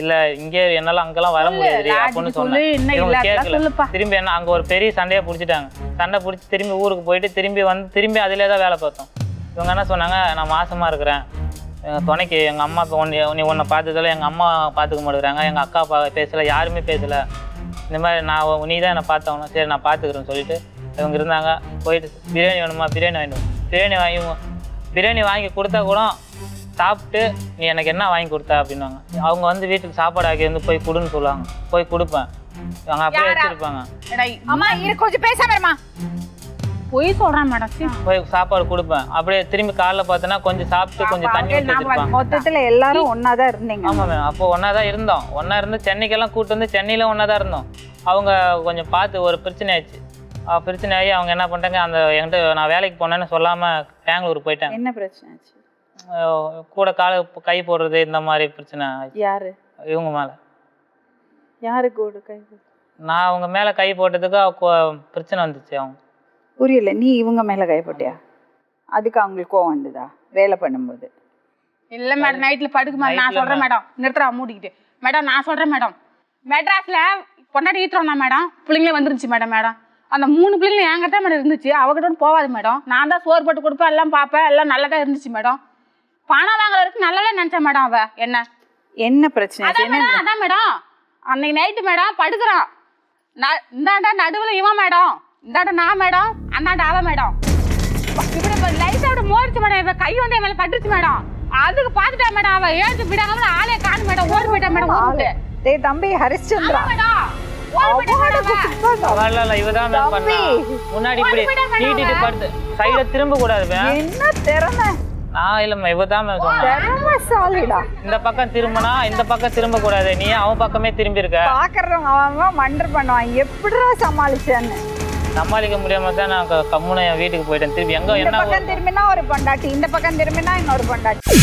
இல்ல இங்கே என்னால அங்கெல்லாம் வர முடியாது அப்படின்னு சொன்னேன். இவங்க கேட்கல. திரும்பி என்ன அங்க ஒரு பெரிய சண்டையை பிடிச்சிட்டாங்க. சண்டை பிடிச்சி திரும்பி ஊருக்கு போயிட்டு திரும்பி அதிலே தான் வேலை பார்த்தோம். இவங்க என்ன சொன்னாங்க, நான் மாசமா இருக்கிறேன், எங்கள் துணைக்கு எங்கள் அம்மா நீ உன்னை பார்த்ததில்ல, எங்கள் அம்மா பார்த்துக்க மாட்டேங்கிறாங்க, எங்கள் அக்கா பேசலை, யாருமே பேசலை, இந்த மாதிரி நான் நீ தான் என்னை பார்த்தவனும், சரி நான் பார்த்துக்கிறேன்னு சொல்லிட்டு இவங்க இருந்தாங்க. போயிட்டு பிரியாணி வேணுமா, பிரியாணி வாங்கிடுவோம். பிரியாணி வாங்கி கொடுத்தா கூட சாப்பிட்டு நீ எனக்கு என்ன வாங்கி கொடுத்தா அப்படின்வாங்க. அவங்க வந்து வீட்டுக்கு சாப்பாடு ஆக்கி வந்து போய் கொடுன்னு சொல்லுவாங்க. போய் கொடுப்பேன். அவங்க அப்படியே வச்சிருப்பாங்க. அம்மா கொஞ்சம் பேசாம போய் சொல்றேன் மேடம். போய் சாப்பாடு கொடுப்பேன். அப்படியே திரும்பி காலைல பார்த்தோன்னா கொஞ்சம் சாப்பிட்டு கொஞ்சம் தண்ணி வச்சிருப்பாங்க. மொத்தத்துல எல்லாரும் ஒன்னாதான் இருந்தீங்க? ஆமா மேம், அப்போ ஒன்னாதான் இருந்தோம். ஒன்னா இருந்து சென்னைக்கெல்லாம் கூட்டு வந்து சென்னையில ஒன்னாதான் இருந்தோம். அவங்க கொஞ்சம் பார்த்து ஒரு பிரச்சனை ஆயிடுச்சு. பிரச்சனை ஆகி அவங்க என்ன பண்ணிட்டாங்க, அந்த என்கிட்ட நான் வேலைக்கு போனேன்னு சொல்லாம பெங்களூர் போயிட்டாங்க. என்ன பிரச்சனை ஆச்சு? கூட காலை கை போடுறது இந்த மாதிரி பிரச்சனை. யாரு? இவங்க மேல. யாரு கூட கை? நான் அவங்க மேல கை போட்டதுக்கு பிரச்சனை வந்துச்சு. அவங்க புரியல. நீ இவங்க மேல கை போட்டியா? அதுக்கு அவங்களுக்கு கோவம் வந்ததா வேலை பண்ணும்போது? இல்ல மேடம், நைட்ல படுக்க மேடம். நான் சொல்றேன் மேடம், நிறுத்துறா மூடிக்கிட்டு. மேடம் நான் சொல்றேன் மேடம், மெட்ராஸ்ல பொண்டாட்டி ஈத்துறோம்னா மேடம் பிள்ளைங்களே வந்துருந்துச்சு மேடம். அந்த 3 பிள்ளைங்களும் என்கிட்ட மேடம் இருந்துச்சு. அவகிட்ட போகாது மேடம். நான் தான் சோறு போட்டு கொடுப்பேன், எல்லாம் பார்ப்பேன், எல்லாம் நல்லதா இருந்துச்சு மேடம். பணம் வாங்குறதுக்கு நல்லதா நினைச்சேன் மேடம். அவ என்ன பிரச்சனை? அதான் மேடம் அன்னைக்கு நைட்டு மேடம் படுக்கிறான். இந்தாண்டா நடுவுல இவன் மேடம், இந்தாண்ட நான் மேடம், அந்தாண்ட அவ மேடம். இப்படி லைட்டா அப்படி மோதிச்சு மேடம். இவ கை வந்து என் மேல பட்டுருச்சு மேடம். அதுக்கு பாத்துட்டா மேடம். அவ ஏழுச்சு விடாம ஆளே காணு மேடம். ஓடி போயிட்டா மேடம். ஊருக்கு டேய் தம்பி ஹரிச்சந்திரா முன்னாடி இப்படி நீட்டிட்டு படுத்து சைடுல திரும்ப கூடாது. என்ன திறமை! நான் இல்லம்மா, இவதான் சொன்னேன். இந்த பக்கம் திரும்பினா இந்த பக்கம் திரும்ப கூடாது, நீ அவன் பக்கமே திரும்பி இருக்க. பாக்குறவங்க அவன் மண்டர் பண்ணுவான். எப்படிடா சமாளிச்சேன்னு சமாளிக்க முடியாம தான் நான் கம்முன வீட்டுக்கு போயிட்டேன். திரும்பி எங்க என்ன பக்கம் திரும்பினா ஒரு பொண்டாட்டி, இந்த பக்கம் திரும்பினா இன்னொரு பொண்டாட்டி.